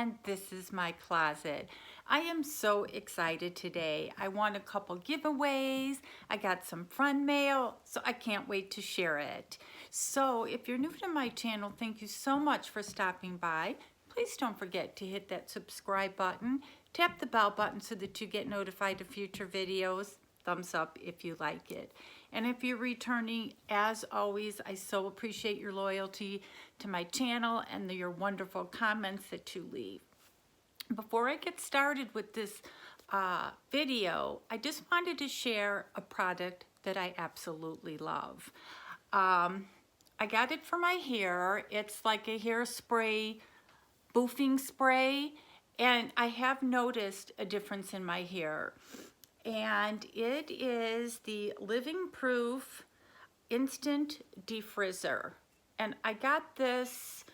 and this is my closet. I am so excited today. I won a couple giveaways. I got some friend mail, so I can't wait to share it. So if you're new to my channel, thank you so much for stopping by. Please don't forget to hit that subscribe button. Tap the bell button so that you get notified of future videos. Thumbs up if you like it. And if you're returning, as always, I so appreciate your loyalty to my channel and your wonderful comments that you leave. Before I get started with this video, I just wanted to share a product that I absolutely love. I got it for my hair. It's like a hairspray, boofing spray, and I have noticed a difference in my hair. And it is the Living Proof Instant Defrizzer. And I got this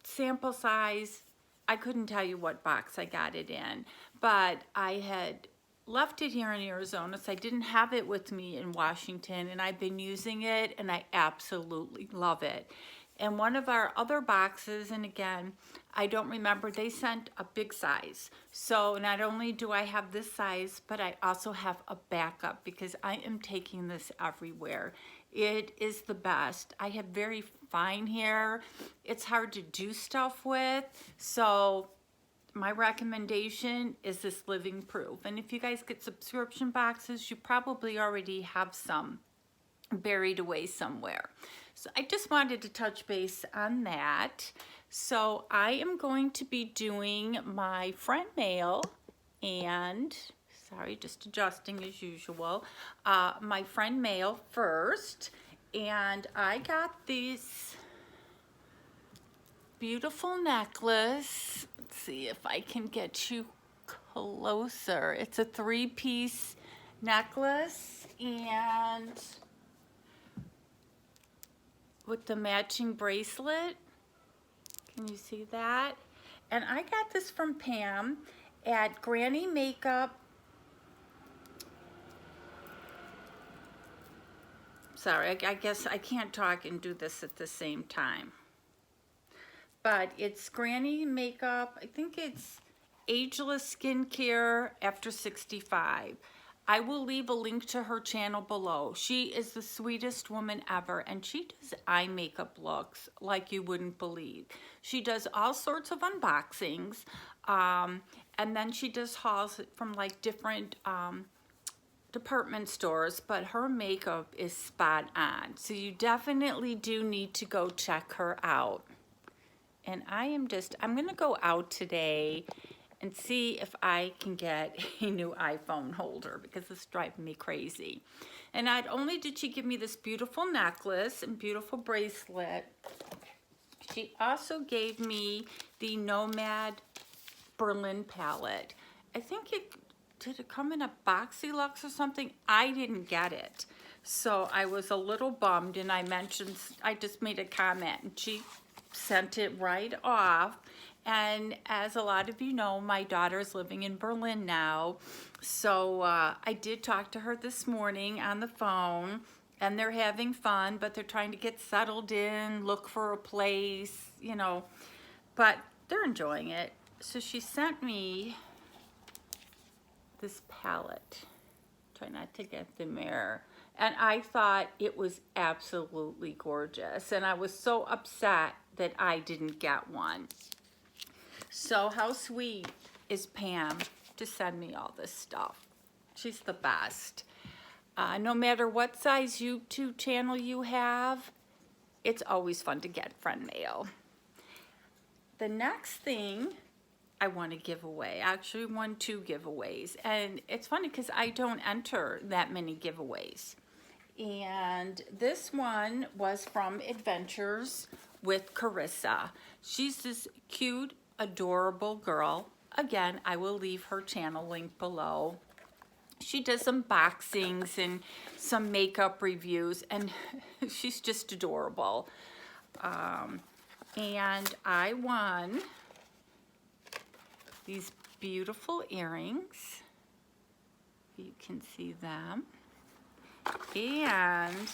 sample size. I couldn't tell you what box I got it in, but I had left it here in Arizona, so I didn't have it with me in Washington, and I've been using it, and I absolutely love it. And one of our other boxes, and again, I don't remember, they sent a big size. So not only do I have this size, but I also have a backup because I am taking this everywhere. It is the best. I have very fine hair. It's hard to do stuff with. So my recommendation is this Living Proof. And if you guys get subscription boxes, you probably already have some buried away somewhere. So I just wanted to touch base on that. So I am going to be doing my friend mail and, sorry, just adjusting as usual, my friend mail first. And I got this beautiful necklace. Let's see if I can get you closer. It's a 3-piece necklace and with the matching bracelet. Can you see that? And I got this from Pam at Granny Makeup. Sorry, I guess I can't talk and do this at the same time. But it's Granny Makeup. I think it's Ageless Skincare After 65. I will leave a link to her channel below. She is the sweetest woman ever, and she does eye makeup looks like you wouldn't believe. She does all sorts of unboxings, and then she does hauls from like different department stores, but her makeup is spot on. So you definitely do need to go check her out. And I'm gonna go out today and see if I can get a new iPhone holder because it's driving me crazy. And not only did she give me this beautiful necklace and beautiful bracelet, she also gave me the Nomad Berlin palette. I think did it come in a Boxy Luxe or something? I didn't get it. So I was a little bummed, and I just made a comment, and she sent it right off. And as a lot of you know, my daughter is living in Berlin now. So I did talk to her this morning on the phone, and they're having fun, but they're trying to get settled in, look for a place, you know, but they're enjoying it. So she sent me this palette. Try not to get the mirror. And I thought it was absolutely gorgeous. And I was so upset that I didn't get one. So how sweet is Pam to send me all this stuff? She's the best. No matter what size YouTube channel you have, it's always fun to get friend mail. The next thing I want to give away, I actually won 2 giveaways. And it's funny because I don't enter that many giveaways. And this one was from Adventures with Carissa. She's this cute, adorable girl. Again, I will leave her channel link below. She does unboxings and some makeup reviews, and she's just adorable. And I won these beautiful earrings. You can see them. And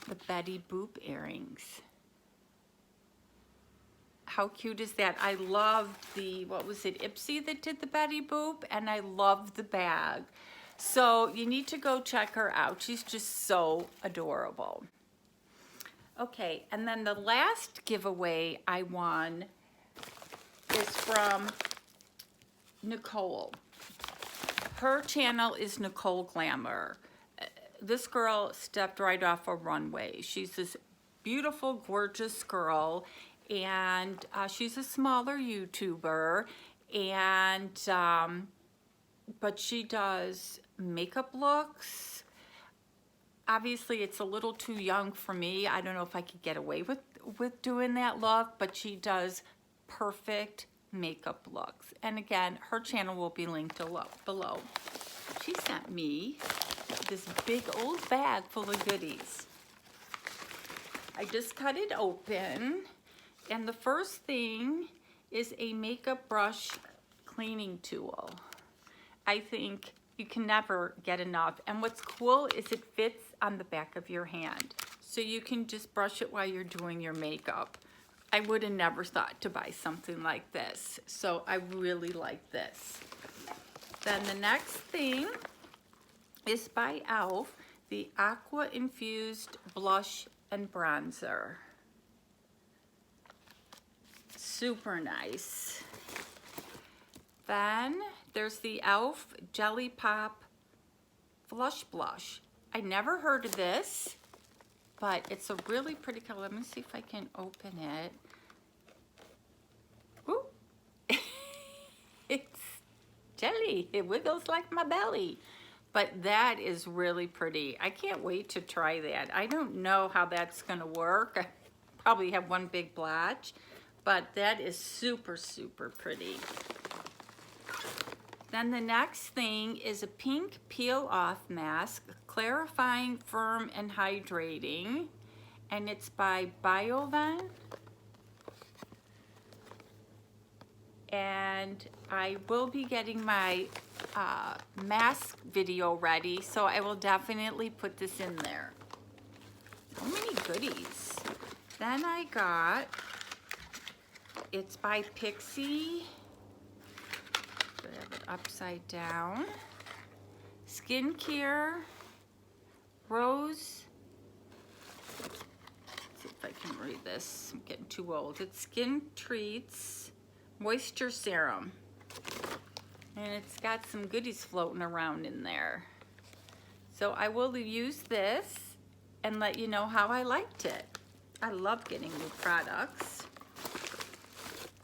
the Betty Boop earrings. how cute is that? I loved the, what was it, Ipsy that did the Betty Boop, and I loved the bag. So you need to go check her out. She's just so adorable. Okay, and then the last giveaway I won is from Nicole. Her channel is Nicole Glamour. This girl stepped right off a runway. She's this beautiful, gorgeous girl, and she's a smaller YouTuber, and but she does makeup looks. Obviously, it's a little too young for me. I don't know if I could get away with doing that look, but she does perfect makeup looks. And again, her channel will be linked below. She sent me this big old bag full of goodies. I just cut it open, and the first thing is a makeup brush cleaning tool. I think you can never get enough, and what's cool is it fits on the back of your hand, so you can just brush it while you're doing your makeup. I would have never thought to buy something like this, so I really like this. Then the next thing is by e.l.f. the Aqua Infused Blush and Bronzer. Super nice. Then there's the e.l.f. Jelly Pop Flush Blush. I never heard of this, but it's a really pretty color. Let me see if I can open it. Ooh. It's jelly. It wiggles like my belly. But that is really pretty. I can't wait to try that. I don't know how that's gonna work. I probably have one big blotch, but that is super, super pretty. Then the next thing is a pink peel-off mask, clarifying, firm, and hydrating. And it's by Bioven. And I will be getting my mask video ready, so I will definitely put this in there. So many goodies. Then I got, it's by Pixie. I have it upside down. Skincare, Rose. Let's see if I can read this. I'm getting too old. It's Skin Treats Moisture Serum. And it's got some goodies floating around in there. So I will use this and let you know how I liked it. I love getting new products.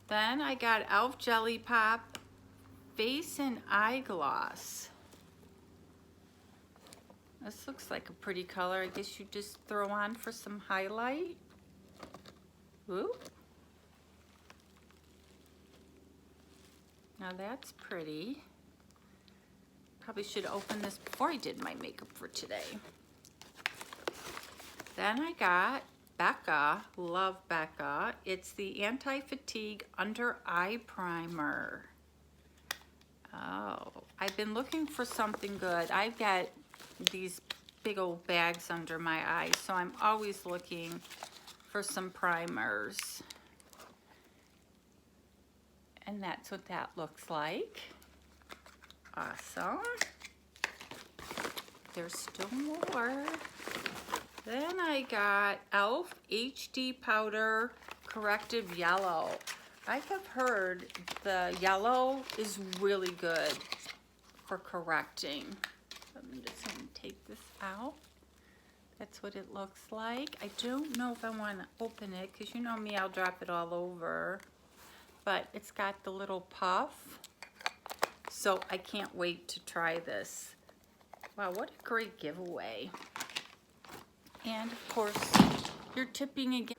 Then I got e.l.f. Jelly Pop Face and Eye Gloss. This looks like a pretty color. I guess you just throw on for some highlight. Ooh. Now that's pretty. Probably should open this before I did my makeup for today. Then I got Becca, love Becca. It's the Anti-Fatigue Under Eye Primer. Oh, I've been looking for something good. I get these big old bags under my eyes, so I'm always looking for some primers. And that's what that looks like. Awesome. There's still more. Then I got e.l.f. HD Powder Corrective Yellow. I have heard the yellow is really good for correcting. I'm just going to take this out. That's what it looks like. I don't know if I want to open it because you know me, I'll drop it all over. But it's got the little puff. So I can't wait to try this. Wow, what a great giveaway. And of course, you're tipping again.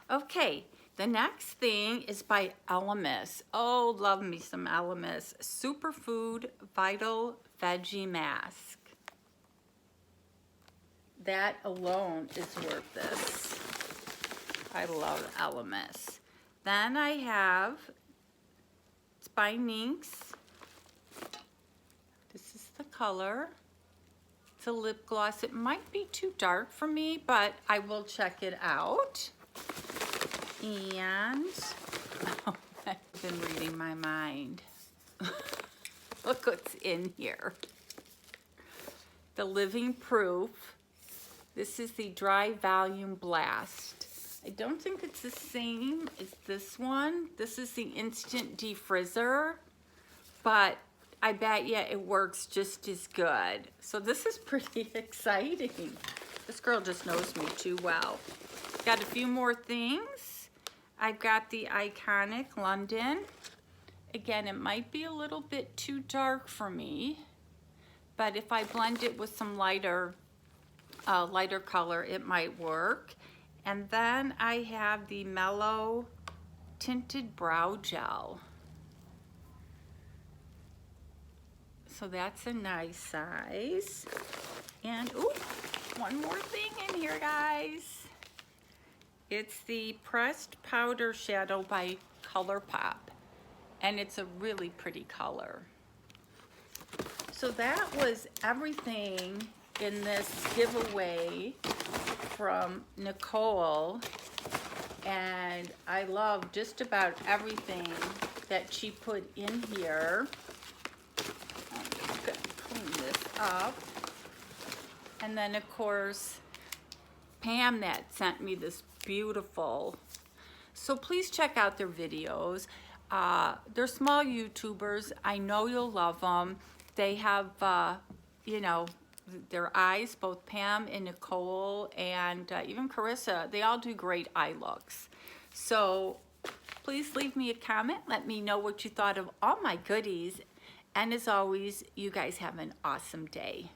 Okay, the next thing is by Elemis. Oh, love me some Elemis. Superfood Vital Veggie Mask. That alone is worth this. I love Elemis. Then I have, it's by Nynx. This is the color. It's a lip gloss. It might be too dark for me, but I will check it out. And oh, I've been reading my mind. Look what's in here. The Living Proof. This is the Dry Volume Blast. I don't think it's the same as this one. This is the Instant Defrizzer, but I bet you it works just as good. So this is pretty exciting. This girl just knows me too well. Got a few more things. I've got the Iconic London. Again, it might be a little bit too dark for me, but if I blend it with some lighter color, it might work. And then I have the Mellow Tinted Brow Gel. So that's a nice size. And ooh, one more thing in here, guys. It's the Pressed Powder Shadow by ColourPop. And it's a really pretty color. So that was everything in this giveaway from Nicole. And I love just about everything that she put in here. I'm just gonna clean this up. And then of course, Pam that sent me this beautiful. So please check out their videos. They're small YouTubers. I know you'll love them. They have, you know, their eyes, both Pam and Nicole and even Carissa, they all do great eye looks. So please leave me a comment. Let me know what you thought of all my goodies. And as always, you guys have an awesome day.